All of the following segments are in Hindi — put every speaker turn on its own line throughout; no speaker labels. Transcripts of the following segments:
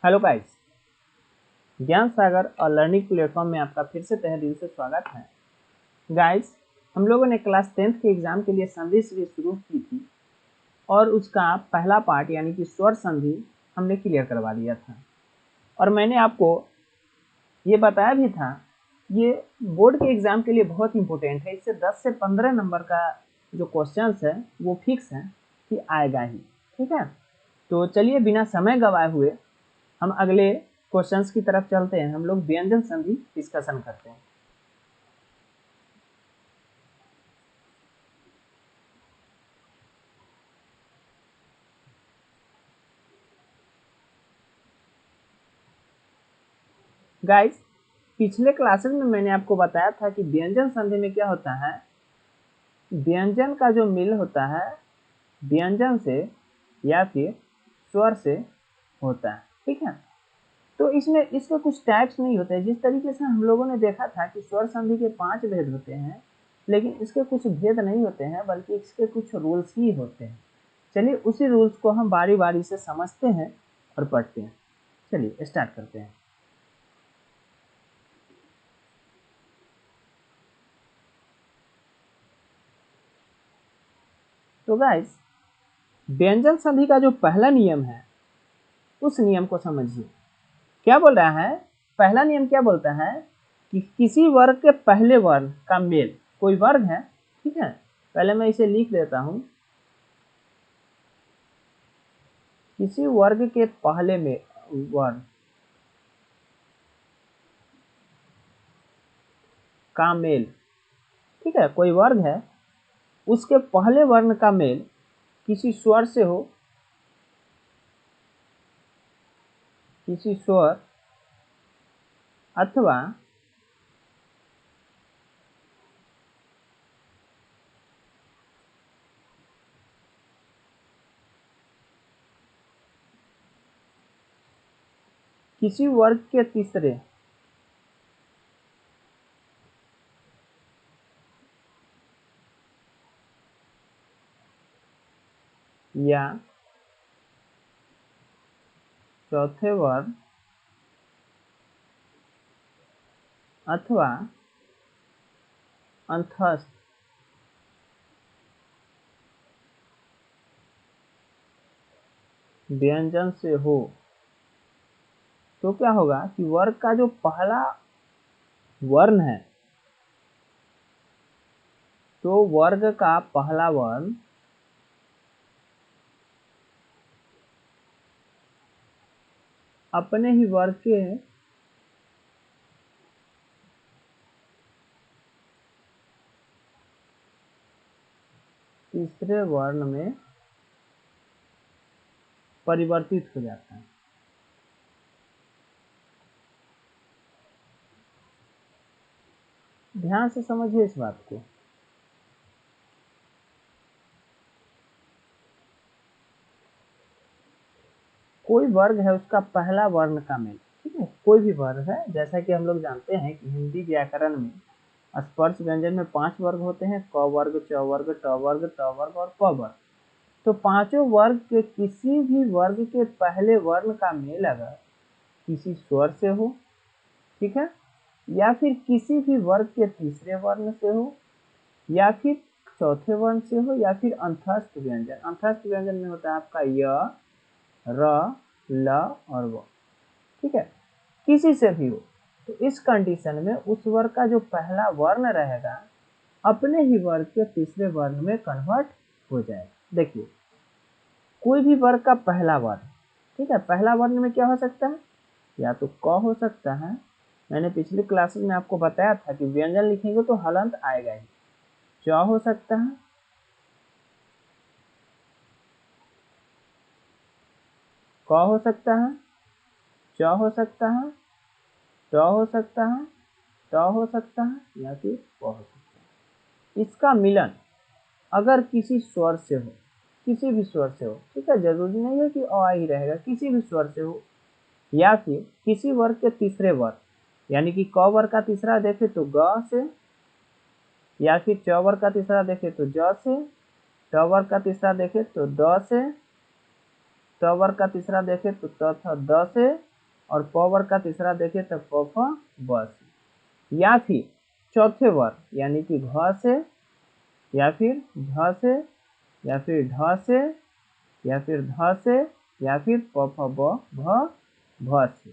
हेलो गाइस, ज्ञान सागर और लर्निंग प्लेटफॉर्म में आपका फिर से तहे दिल से स्वागत है। गाइस, हम लोगों ने क्लास 10th के एग्जाम के लिए संधि सीरीज शुरू की थी और उसका पहला पार्ट यानी कि स्वर संधि हमने क्लियर करवा दिया था। और मैंने आपको ये बताया भी था, ये बोर्ड के एग्जाम के लिए बहुत इंपॉर्टेंट है। इससे 10 से 15 नंबर का जो क्वेश्चन है वो फिक्स है कि आएगा ही। ठीक है, तो चलिए बिना समय गवाए हुए हम अगले क्वेश्चंस की तरफ चलते हैं। हम लोग व्यंजन संधि डिस्कशन करते हैं। गाइस, पिछले क्लासेस में मैंने आपको बताया था कि व्यंजन संधि में क्या होता है, व्यंजन का जो मिल होता है व्यंजन से या फिर स्वर से होता है। ठीक है, तो इसमें इसके कुछ टाइप्स नहीं होते हैं। जिस तरीके से हम लोगों ने देखा था कि स्वर संधि के 5 भेद होते हैं, लेकिन इसके कुछ भेद नहीं होते हैं, बल्कि इसके कुछ रूल्स ही होते हैं। चलिए उसी रूल्स को हम बारी बारी से समझते हैं और पढ़ते हैं। चलिए स्टार्ट करते हैं। तो गाइस, व्यंजन संधि का जो पहला नियम है उस नियम को समझिए। क्या बोल रहा है? पहला नियम क्या बोलता है कि किसी वर्ग के पहले वर्ण का मेल, कोई वर्ग है, ठीक है, पहले मैं इसे लिख देता हूं। किसी वर्ग के पहले में वर्ण का मेल, ठीक है, कोई वर्ग है उसके पहले वर्ण का मेल किसी स्वर से हो, किसी स्वर अथवा किसी वर्ग के तीसरे या चौथे वर्ण अथवा अंतस्थ व्यंजन से हो, तो क्या होगा कि वर्ग का जो पहला वर्ण है, तो वर्ग का पहला वर्ण अपने ही वर्ग के तीसरे वर्ण में परिवर्तित हो जाता है। ध्यान से समझिए इस बात को। कोई वर्ग है उसका पहला वर्ण का मेल, ठीक है, कोई भी वर्ग है। जैसा कि हम लोग जानते हैं कि हिंदी व्याकरण में स्पर्श व्यंजन में 5 वर्ग होते हैं, क वर्ग, च वर्ग, ट वर्ग, ट वर्ग और प वर्ग। तो पांचों वर्ग के किसी भी वर्ग के पहले वर्ण का मेल अगर किसी स्वर से हो, ठीक है, या फिर किसी भी वर्ग के तीसरे वर्ण से हो, या फिर चौथे वर्ण से हो, या फिर अंतस्थ व्यंजन। अंतस्थ व्यंजन में होता है आपका य, र, ल और व, ठीक है, किसी से भी हो, तो इस कंडीशन में उस वर्ग का जो पहला वर्ण रहेगा अपने ही वर्ग के तीसरे वर्ण में कन्वर्ट हो जाएगा। देखिए, कोई भी वर्ग का पहला वर्ण, ठीक है, पहला वर्ण में क्या हो सकता है, या तो क हो सकता है। मैंने पिछली क्लासेस में आपको बताया था कि व्यंजन लिखेंगे तो हलंत आएगा ही। च हो सकता है, क हो सकता है, च हो सकता है, ट हो सकता है, ट हो सकता है, या फिर प हो सकता है। इसका मिलन अगर किसी स्वर से हो, किसी भी स्वर से हो, ठीक है, जरूरी नहीं है कि अ ही रहेगा, किसी भी स्वर से हो, या फिर किसी वर्ग के तीसरे वर्ग, यानी कि क वर्ग का तीसरा देखे तो ग से, या फिर च वर्ग का तीसरा देखे तो ज से, ट वर्ग का तीसरा देखे तो द से, ट वर्ग का तीसरा देखे तो त थ द से, और प वर्ग का तीसरा देखें तो प फ ब से, या फिर चौथे वर्ग यानी कि घ से, या फिर झ से, या फिर ढ से, या फिर ध से, या फिर प फ ब भ भ से,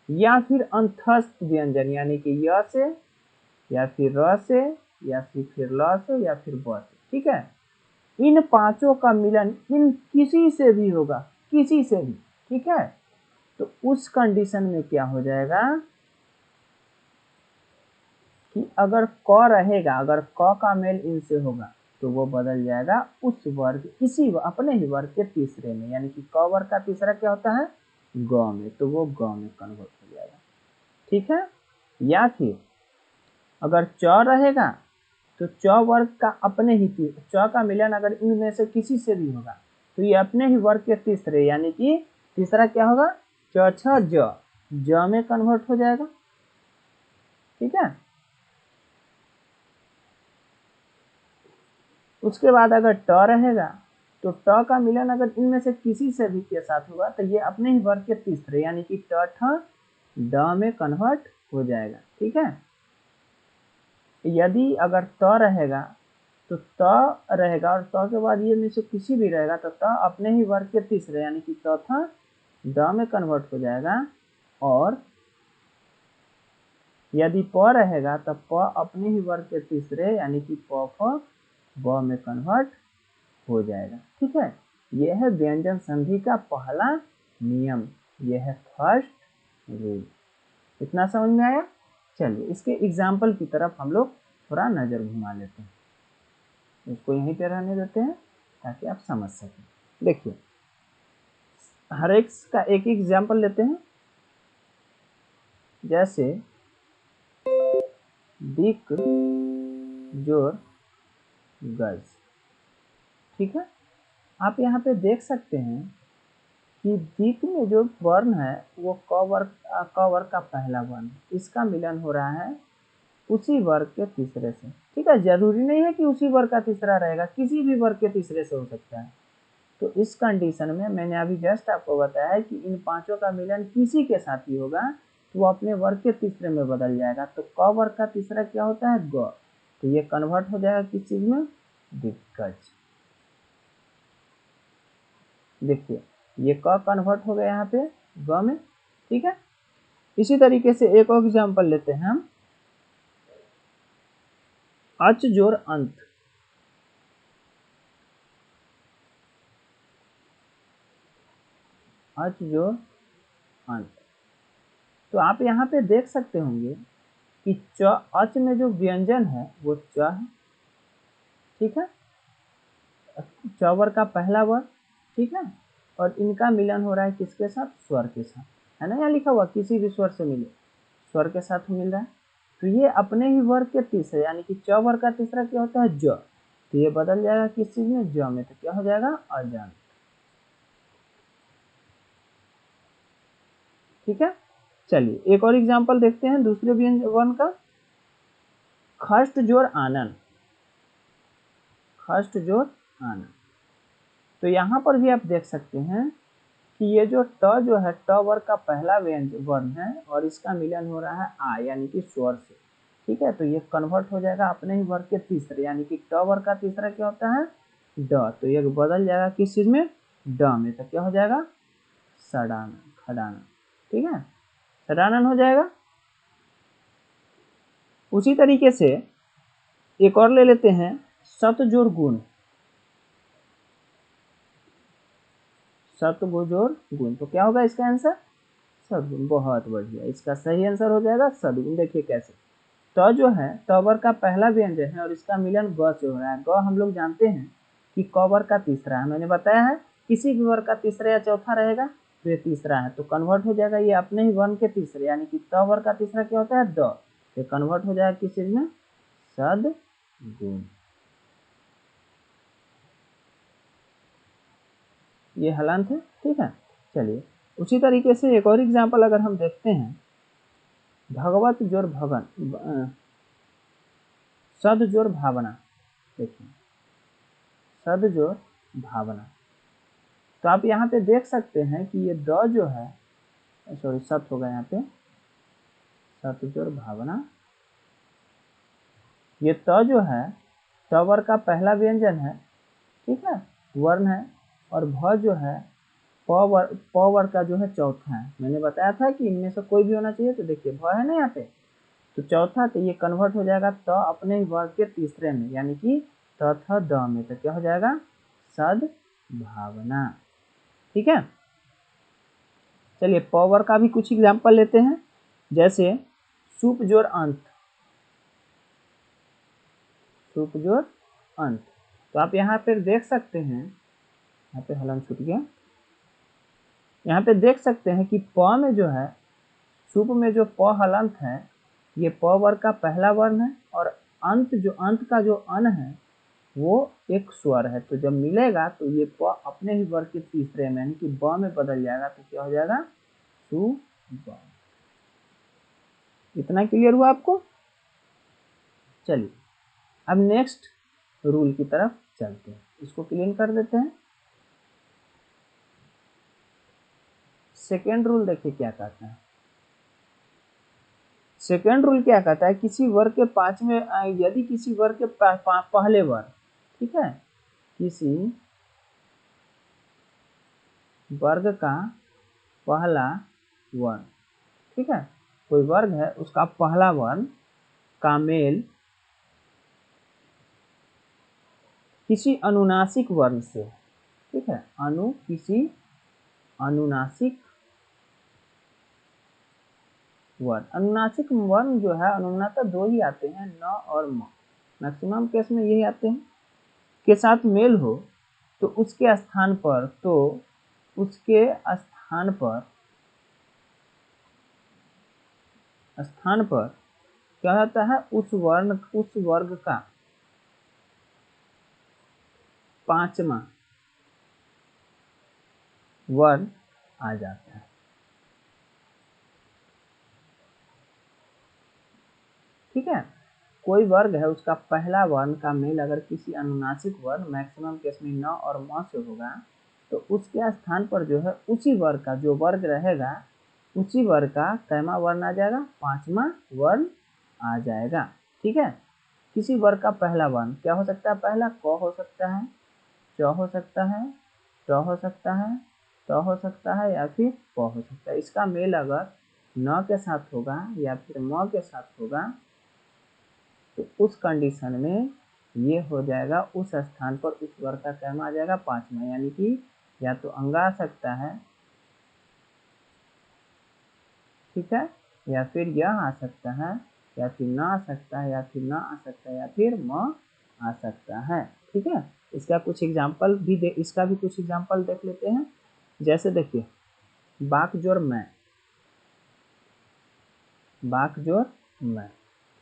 या फिर अंतस्थ व्यंजन यानी कि य से, या फिर र से, या फिर ल से, या फिर ब से। ठीक है, इन पांचों का मिलन इन किसी से भी होगा, किसी से भी। ठीक है, तो उस कंडीशन में क्या हो जाएगा कि अगर क रहेगा, अगर क का मेल इनसे होगा तो वो बदल जाएगा उस वर्ग, इसी अपने ही वर्ग के तीसरे में, यानी कि क वर्ग का तीसरा क्या होता है ग में, तो वो ग में कन्वर्ट हो जाएगा। ठीक है, या फिर अगर च रहेगा तो च वर्ग का अपने ही च का मिलन अगर इनमें से किसी से भी होगा तो ये अपने ही वर्ग के तीसरे, यानी कि तीसरा क्या होगा च छ ज में कन्वर्ट हो जाएगा। ठीक है, उसके बाद अगर ट रहेगा तो ट का मिलन अगर इनमें से किसी से भी के साथ होगा तो ये अपने ही वर्ग के तीसरे, यानी कि ट ठ ड में कन्वर्ट हो जाएगा। ठीक है, यदि अगर त रहेगा तो त रहेगा और त के बाद ये में से किसी भी रहेगा तो त अपने ही वर्ग के तीसरे, यानी कि त थ ड में कन्वर्ट हो जाएगा, और यदि प रहेगा तो प अपने ही वर्ग के तीसरे, यानी कि प फ ब में कन्वर्ट हो जाएगा। ठीक है, यह है व्यंजन संधि का पहला नियम, यह है फर्स्ट रूल। इतना समझ में आया? चलिए इसके एग्जाम्पल की तरफ हम लोग थोड़ा नजर घुमा लेते हैं, इसको यहीं पे रहने देते हैं ताकि आप समझ सकें। देखिए हर एक का एक एग्जाम्पल लेते हैं, जैसे दिक जोर गज। ठीक है, आप यहाँ पे देख सकते हैं कि दिक में जो वर्ण है वो क वर्ग का पहला वर्ण, इसका मिलन हो रहा है उसी वर्ग के तीसरे से। ठीक है, जरूरी नहीं है कि उसी वर्ग का तीसरा रहेगा, किसी भी वर्ग के तीसरे से हो सकता है। तो इस कंडीशन में मैंने अभी जस्ट आपको बताया है कि इन पांचों का मिलन किसी के साथ ही होगा तो वो अपने वर्ग के तीसरे में बदल जाएगा। तो क वर्ग का तीसरा क्या होता है ग, तो ये कन्वर्ट हो जाएगा किस चीज में दिग्गज। देखिए ये क कन्वर्ट हो गया यहाँ पे ग में। ठीक है, इसी तरीके से एक और एग्जाम्पल लेते हैं हम, अच जोर अंत। अच जोर अंत, तो आप यहाँ पे देख सकते होंगे कि च अच में जो व्यंजन है वो च है। ठीक है, च वर्ग का पहला वर्ग। ठीक है, और इनका मिलन हो रहा है किसके साथ स्वर के साथ, है ना, यहाँ लिखा हुआ किसी भी स्वर से मिले, स्वर के साथ मिल रहा है। तो ये अपने ही वर्ग के तीसरे, यानी कि च वर्ग का तीसरा क्या होता है ज, तो ये बदल जाएगा किस चीज में ज में, तो क्या हो जाएगा अजंत। ठीक है, चलिए एक और एग्जाम्पल देखते हैं दूसरे व्यंजन वर्ण का, खष्ट जोर आनन। खष्ट जोर आनन, तो यहाँ पर भी आप देख सकते हैं कि ये जो ट जो है ट वर्ग का पहला व्यंजन वर्ण है और इसका मिलन हो रहा है आ, यानी कि स्वर से। ठीक है, तो ये कन्वर्ट हो जाएगा अपने ही वर्ग के तीसरे, यानी कि ट वर्ग का तीसरा क्या होता है ड, तो ये बदल जाएगा किस चीज में ड में, तो क्या हो जाएगा सडानन, खडानन। ठीक है, सडानन हो जाएगा। उसी तरीके से एक और ले लेते हैं सत जोर गुण। सत जोर गुण, तो क्या होगा इसका आंसर सदगुण। बहुत बढ़िया, इसका सही आंसर हो जाएगा सदगुण। देखिए कैसे, त जो है त वर्ग का पहला व्यंजन है और इसका मिलन ग से हो रहा है। ग हम लोग जानते हैं कि क वर्ग का तीसरा है, मैंने बताया है किसी भी वर्ग का तीसरा या चौथा रहेगा तो ये तीसरा है, तो कन्वर्ट हो जाएगा ये अपने ही वर्ण के तीसरे, यानी कि त वर्ग का तीसरा क्या होता है द, ये कन्वर्ट हो जाएगा किस चीज में सदगुण। ये हलांत है। ठीक है, चलिए उसी तरीके से एक और एग्जाम्पल अगर हम देखते हैं, भगवत जोर भवन, सद जोर भावना। देखिए सद जोर भावना, तो आप यहाँ पे देख सकते हैं कि ये द जो है सॉरी सत होगा यहाँ पे, सत जोर भावना। ये त जो है त वर्ग का पहला व्यंजन है, ठीक है, वर्ण है, और भ जो है प वर्ग का जो है चौथा है। मैंने बताया था कि इनमें से कोई भी होना चाहिए, तो देखिए भ है ना यहाँ पे, तो चौथा, तो ये कन्वर्ट हो जाएगा त अपने ही वर्ग के तीसरे में, यानी कि त थ द में, तो क्या हो जाएगा सद्भावना। ठीक है, चलिए प वर्ग का भी कुछ एग्जाम्पल लेते हैं, जैसे सुप जोड़ अंत, सुप जोड़ अंत। तो आप यहाँ पे देख सकते हैं, यहाँ पे हलन छूट गया, यहाँ पे देख सकते हैं कि प में जो है, सुप में जो प हलंत है, ये प वर्ग का पहला वर्ण है, और अंत का जो अन है वो एक स्वर है, तो जब मिलेगा तो ये प अपने ही वर्ग के तीसरे में यानी कि ब में बदल जाएगा, तो क्या हो जाएगा सु ब। इतना क्लियर हुआ आपको? चलिए अब नेक्स्ट रूल की तरफ चलते हैं, इसको क्लीन कर देते हैं। सेकेंड रूल देखिए क्या कहता है। सेकेंड रूल क्या कहता है, किसी वर्ग के पांचवें, यदि किसी वर्ग के पहले वर्ग, ठीक है, किसी वर्ग का पहला वर्ण, ठीक है, कोई वर्ग है उसका पहला वर्ण का मेल किसी अनुनासिक वर्ण से, ठीक है, किसी अनुनासिक वर्ण। अनुनासिक वर्ण जो है, अनुनाता दो ही आते हैं, न और म, मैक्सिमम केस में यही आते हैं, के साथ मेल हो, तो उसके स्थान पर क्या होता है, उस वर्ग का पांचवा वर्ण आ जाता है। ठीक है, कोई वर्ग है उसका पहला वर्ण का मेल अगर किसी अनुनासिक वर्ण, मैक्सिमम केस में न और म से होगा, तो उसके स्थान पर जो है उसी वर्ग का जो वर्ग रहेगा, उसी वर्ग का कैमा वर्ण आ जाएगा, पांचवा वर्ण आ जाएगा। ठीक है, किसी वर्ग का पहला वर्ण क्या हो सकता है, पहला क हो सकता है, च हो सकता है, ट हो सकता है, त हो सकता है, या फिर प हो सकता है। इसका मेल अगर न के साथ होगा या फिर म के साथ होगा, तो उस कंडीशन में ये हो जाएगा, उस स्थान पर उस वर्ग का कैमा आ जाएगा पांचवा, यानी कि या तो अंग आ सकता है, ठीक है, या फिर यह आ सकता है, या फिर न आ सकता है, या फिर न आ सकता है, या फिर म आ सकता है। ठीक है, इसका भी कुछ एग्जाम्पल देख लेते हैं, जैसे देखिए बाक जोर मैं, बाक जोर मैं,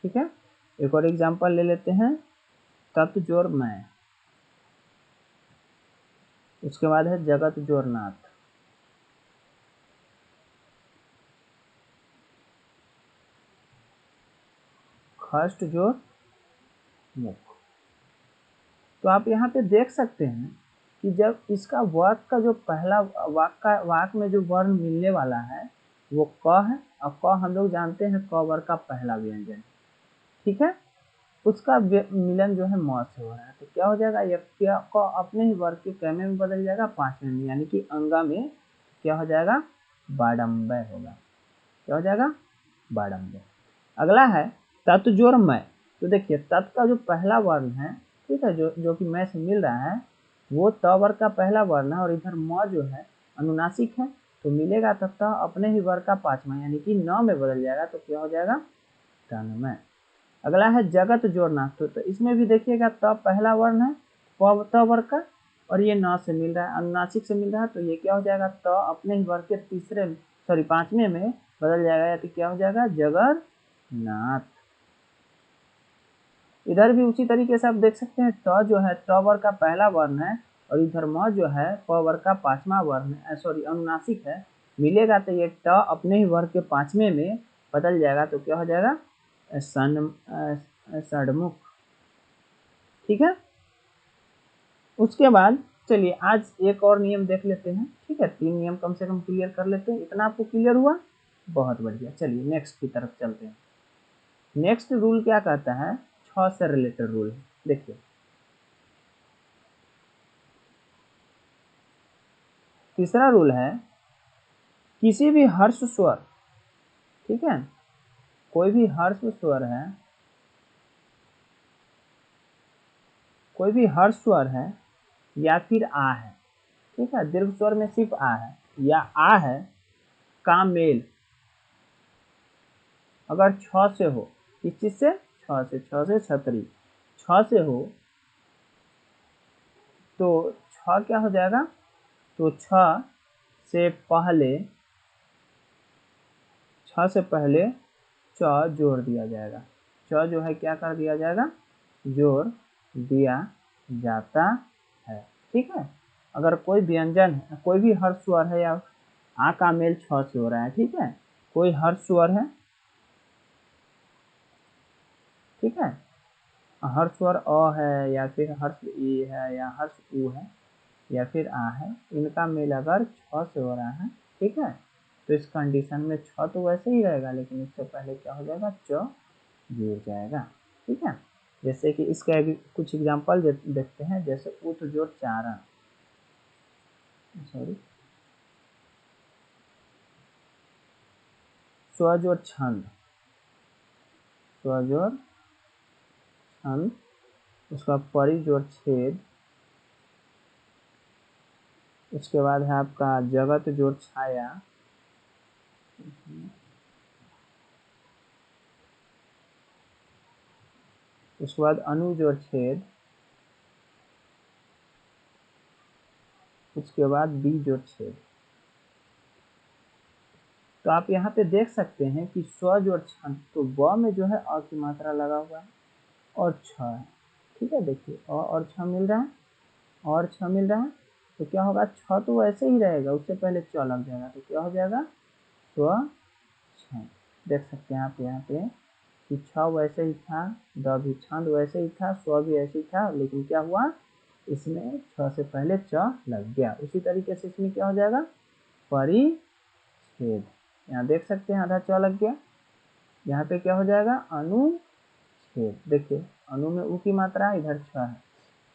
ठीक है। एक और एग्जाम्पल ले लेते हैं, तत् जोर मैं, उसके बाद है जगत जोर नाथ, खष्ट जोर मुख। तो आप यहाँ पे देख सकते हैं कि जब इसका वाक का जो पहला वाक में जो वर्ण मिलने वाला है वो क है, और क हम लोग जानते हैं क वर्ग का पहला व्यंजन, ठीक है, उसका मिलन जो है म से हो रहा है, तो क्या हो जाएगा, ये क्या क अपने ही वर्ग के कैमे में बदल जाएगा पांचवें में, यानी कि अंगा में क्या हो जाएगा, बाडम्बय होगा। क्या हो जाएगा, बाडम्बय। अगला है तत् जोर मैं। तो देखिए तत् का जो पहला वर्ण है, ठीक है, जो कि मैं से मिल रहा है, वो त वर्ग का पहला वर्ण है, और इधर म जो है अनुनासिक है, तो मिलेगा तब त अपने ही वर्ग का पांचवा, यानी कि न में बदल जाएगा, तो क्या हो जाएगा, तन्मय। अगला है जगत जोड़ना। तो इसमें भी देखिएगा त पहला वर्ण है त वर्ग का, और ये न से मिल रहा है, अनुनासिक से मिल रहा है, तो ये क्या हो जाएगा, त अपने ही वर्ग के पांचवें में बदल जाएगा, या तो क्या हो जाएगा, जगन्नाथ। इधर भी उसी तरीके से आप देख सकते हैं, त जो है त वर्ग का पहला वर्ण है, और इधर म जो है प वर्ग का पांचवा वर्ण है, अनुनासिक है, मिलेगा तो ये ट अपने ही वर्ग के पांचवें में बदल जाएगा, तो क्या हो जाएगा, षडमुख। ठीक है, उसके बाद चलिए आज एक और नियम देख लेते हैं, ठीक है, 3 नियम कम से कम क्लियर कर लेते हैं। इतना आपको क्लियर हुआ, बहुत बढ़िया। चलिए नेक्स्ट की तरफ चलते हैं। नेक्स्ट रूल क्या कहता है, 6 से रिलेटेड रूल है। देखिए तीसरा रूल है, किसी भी हर्ष स्वर, ठीक है, कोई भी हर्ष स्वर है, कोई भी हर्ष स्वर है या फिर आ है, ठीक है, दीर्घ स्वर में सिर्फ आ है या आ है का मेल अगर 6 से हो, किस चीज से, 6 से, 6 से छतरी, 6 से हो तो 6 क्या हो जाएगा, तो 6 से पहले, 6 से पहले च जोड़ दिया जाएगा। च जो है क्या कर दिया जाएगा, जोड़ दिया जाता है, ठीक है। अगर कोई व्यंजन है, कोई भी हर्ष स्वर है या आ का मेल 6 से हो रहा है, ठीक है, कोई हर्ष स्वर है, ठीक है, हर्ष स्वर अ है या फिर हर्ष ई है या हर्ष उ है या फिर आ है, इनका मेल अगर 6 से हो रहा है, ठीक है, तो इस कंडीशन में 6 तो वैसे ही रहेगा, लेकिन इससे पहले क्या हो जाएगा, च जुड़ जाएगा, ठीक है। जैसे कि इसका कुछ एग्जांपल देखते हैं, जैसे उत जोड़ चारण, सॉरी, स्व जोड़ छंद, स्व जोड़ छंद, उसका परि जोड़ छेद, उसके बाद है आपका जगत जोड़ छाया, उसके बाद अनु जोड़ छेद, उसके बाद बी जोड़ छेद। तो आप यहाँ पे देख सकते हैं कि स्व जोड़ छंद, तो व में जो है अ की मात्रा लगा हुआ है और छ है, ठीक है। देखिए अ और छ मिल रहा है, और छ मिल रहा है, तो क्या होगा, छ तो वैसे ही रहेगा, उससे पहले च लग जाएगा, तो क्या हो जाएगा, स्व छ। देख सकते हैं आप यहाँ पे कि छ वैसे ही था, द भी छंद वैसे ही था, स्व भी ऐसे ही था, लेकिन क्या हुआ, इसमें छ से पहले च लग गया। उसी तरीके से इसमें क्या हो जाएगा, परिच्छेद, यहाँ देख सकते हैं आधा च लग गया, यहाँ पे क्या हो जाएगा, अनुच्छेद। देखिए अनु में उ की मात्रा, इधर छ है,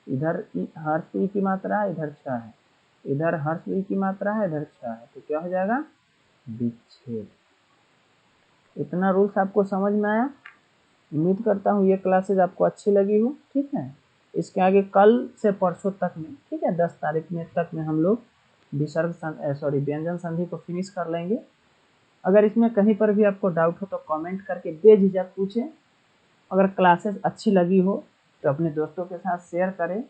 इधर हर्ष ई की मात्रा, इधर छ है, इधर हर्ष ई की मात्रा है, इधर छ है, तो क्या हो जाएगा, विच्छेद। इतना रूल्स आपको समझ में आया। उम्मीद करता हूँ ये क्लासेज आपको अच्छी लगी हो, ठीक है। इसके आगे कल से परसों तक में, ठीक है, 10 तारीख में तक में हम लोग विसर्ग सॉरी व्यंजन संधि को फिनिश कर लेंगे। अगर इसमें कहीं पर भी आपको डाउट हो तो कमेंट करके बेझिझक पूछें। अगर क्लासेस अच्छी लगी हो तो अपने दोस्तों के साथ शेयर करें,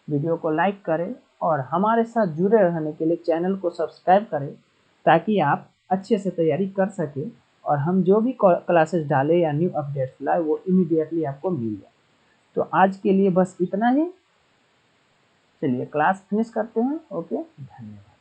वीडियो को लाइक करें और हमारे साथ जुड़े रहने के लिए चैनल को सब्सक्राइब करें, ताकि आप अच्छे से तैयारी कर सकें और हम जो भी क्लासेस डालें या न्यू अपडेट्स लाए वो इमीडिएटली आपको मिल जाए। तो आज के लिए बस इतना ही, चलिए क्लास फिनिश करते हैं। ओके, धन्यवाद।